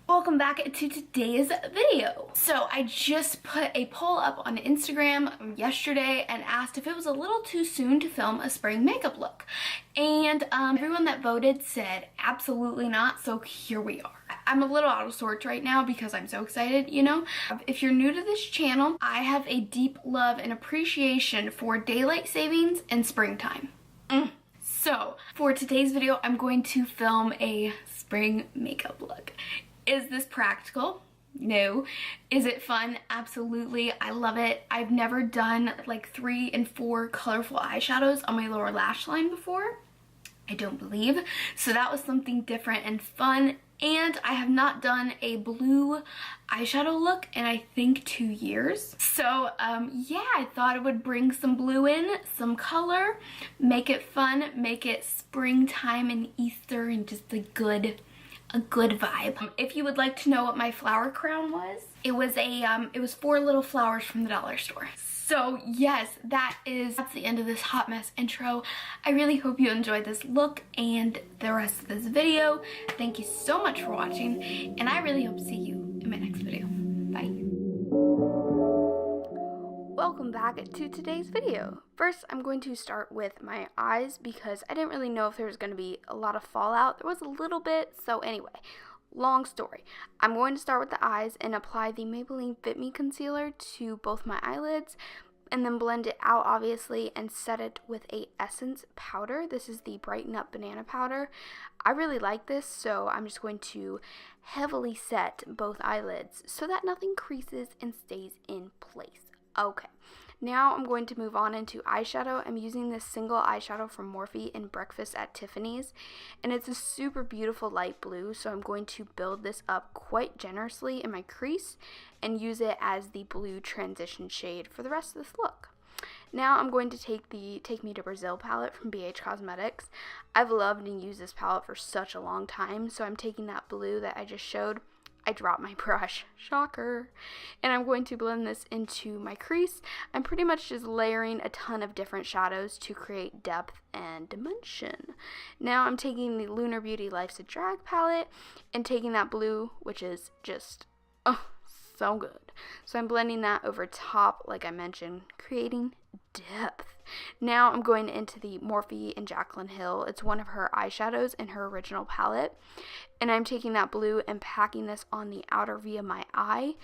Welcome back to today's video. So I just put a poll up on Instagram yesterday and asked if it was a little too soon to film a spring makeup look. And everyone that voted said absolutely not, so here we are. I'm a little out of sorts right now because I'm so excited, you know? If you're new to this channel, I have a deep love and appreciation for daylight savings and springtime. So for today's video, I'm going to film a spring makeup look. Is this practical? No. Is it fun? Absolutely. I love it. I've never done like 3 and 4 colorful eyeshadows on my lower lash line before. I don't believe. So that was something different and fun. And I have not done a blue eyeshadow look in I think 2 years. So yeah, I thought it would bring some blue in, some color, make it fun, make it springtime and Easter and just a good vibe. If you would like to know what my flower crown was, it was 4 little flowers from the dollar store. So yes, that's the end of this hot mess intro. I really hope you enjoyed this look and the rest of this video. Thank you so much for watching, and I really hope to see you in my next video. Bye. Welcome back to today's video. First, I'm going to start with my eyes because I didn't really know if there was going to be a lot of fallout. There was a little bit, so anyway, long story. I'm going to start with the eyes and apply the Maybelline Fit Me Concealer to both my eyelids and then blend it out, obviously, and set it with a Essence powder. This is the Brighten Up Banana Powder. I really like this, so I'm just going to heavily set both eyelids so that nothing creases and stays in place. Okay, now I'm going to move on into eyeshadow. I'm using this single eyeshadow from Morphe in Breakfast at Tiffany's, and it's a super beautiful light blue, so I'm going to build this up quite generously in my crease and use it as the blue transition shade for the rest of this look. Now I'm going to take the Take Me to Brazil palette from BH Cosmetics. I've loved and used this palette for such a long time, so I'm taking that blue that I just showed. I dropped my brush, shocker, and I'm going to blend this into my crease. I'm pretty much just layering a ton of different shadows to create depth and dimension. Now I'm taking the Lunar Beauty Life's a Drag palette and taking that blue, which is just, oh, so good. So I'm blending that over top, like I mentioned, creating depth. Now I'm going into the Morphe and Jaclyn Hill. It's one of her eyeshadows in her original palette. And I'm taking that blue and packing this on the outer V of my eye.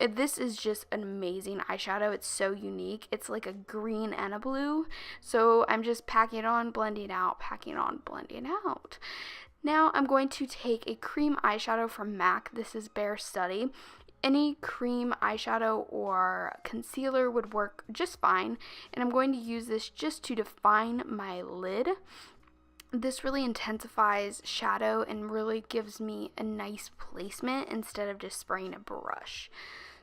This is just an amazing eyeshadow. It's so unique. It's like a green and a blue. So I'm just packing it on, blending out, packing on, blending out. Now I'm going to take a cream eyeshadow from MAC. This is Bare Study. Any cream eyeshadow or concealer would work just fine, and I'm going to use this just to define my lid. This really intensifies shadow and really gives me a nice placement instead of just spraying a brush.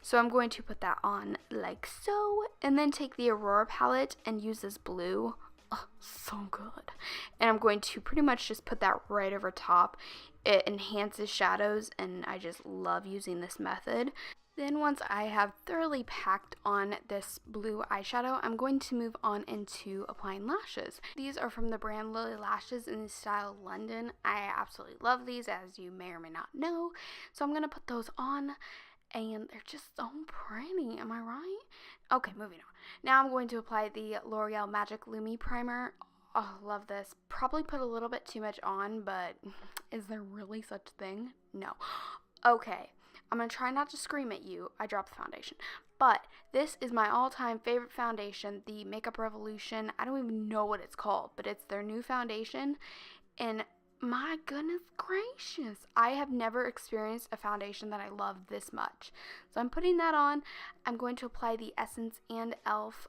So I'm going to put that on like so, and then take the Aurora palette and use this blue. Oh, so good. And I'm going to pretty much just put that right over top. It enhances shadows, and I just love using this method. Then once I have thoroughly packed on this blue eyeshadow, I'm going to move on into applying lashes. These are from the brand Lily Lashes in the style London. I absolutely love these, as you may or may not know. So I'm going to put those on, and they're just so pretty. Am I right? Okay, moving on. Now I'm going to apply the L'Oreal Magic Lumi Primer. Oh, love this. Probably put a little bit too much on, but is there really such a thing? No. Okay, I'm going to try not to scream at you. I dropped the foundation. But this is my all-time favorite foundation, the Makeup Revolution. I don't even know what it's called, but it's their new foundation. And my goodness gracious, I have never experienced a foundation that I love this much. So I'm putting that on. I'm going to apply the Essence and e.l.f.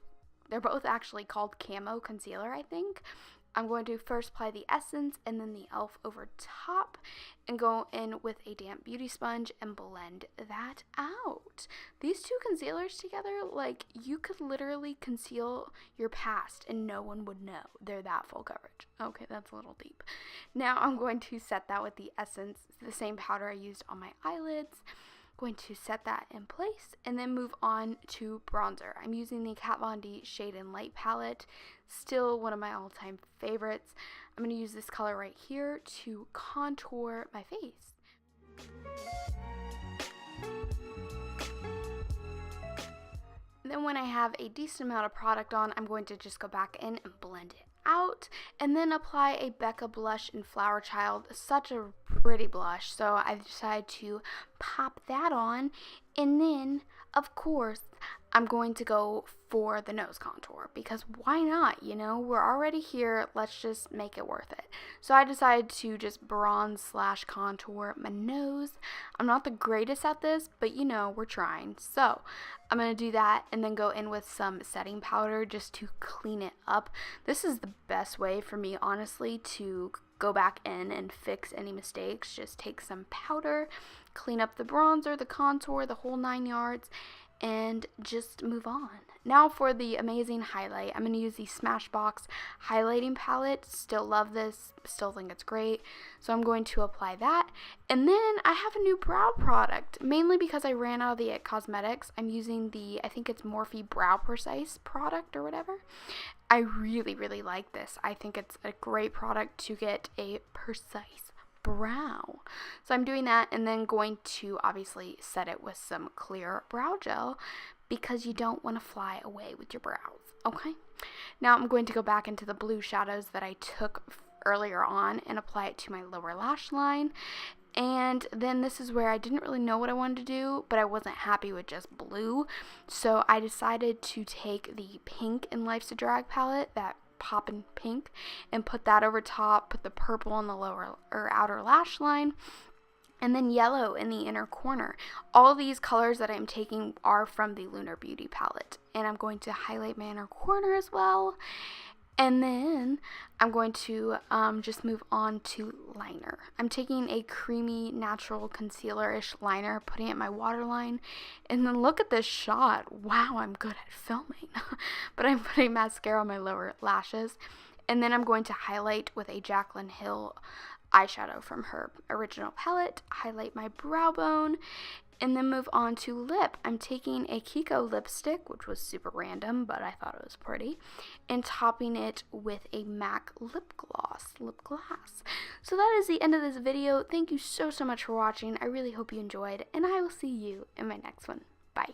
They're both actually called Camo Concealer, I think. I'm going to first apply the Essence and then the e.l.f. over top and go in with a damp beauty sponge and blend that out. These two concealers together, like, you could literally conceal your past and no one would know. They're that full coverage. Okay, that's a little deep. Now I'm going to set that with the Essence, the same powder I used on my eyelids. Going to set that in place and then move on to bronzer. I'm using the Kat Von D Shade and Light palette, still one of my all-time favorites. I'm going to use this color right here to contour my face. Then when I have a decent amount of product on, I'm going to just go back in and blend it out, and then apply a Becca blush in Flower Child. Such a pretty blush, so I decided to pop that on, and then of course I'm going to go for the nose contour, because why not, you know, we're already here, let's just make it worth it. So I decided to just bronze slash contour my nose. I'm not the greatest at this, but you know, we're trying. So I'm going to do that and then go in with some setting powder just to clean it up. This is the best way for me, honestly, to go back in and fix any mistakes. Just take some powder, clean up the bronzer, the contour, the whole 9 yards, and just move on. Now for the amazing highlight, I'm going to use the Smashbox highlighting palette. Still love this, still think it's great, so I'm going to apply that. And then I have a new brow product, mainly because I ran out of the IT Cosmetics. I'm using the, I think it's Morphe Brow Precise product or whatever. I really like this. I think it's a great product to get a precise brow. So I'm doing that, and then going to obviously set it with some clear brow gel, because you don't want to fly away with your brows. Okay, now I'm going to go back into the blue shadows that I took earlier on and apply it to my lower lash line. And then this is where I didn't really know what I wanted to do, but I wasn't happy with just blue, so I decided to take the pink in Life's a Drag palette, that poppin' pink, and put that over top, put the purple on the lower or outer lash line, and then yellow in the inner corner. All these colors that I'm taking are from the Lunar Beauty palette, and I'm going to highlight my inner corner as well. And then I'm going to just move on to liner. I'm taking a creamy natural concealer-ish liner, putting it in my waterline, and then look at this shot. Wow, I'm good at filming. But I'm putting mascara on my lower lashes, and then I'm going to highlight with a Jaclyn Hill eyeshadow from her original palette, highlight my brow bone, and then move on to lip. I'm taking a Kiko lipstick, which was super random, but I thought it was pretty, and topping it with a MAC lip gloss. So that is the end of this video. Thank you so much for watching. I really hope you enjoyed, and I will see you in my next one. Bye.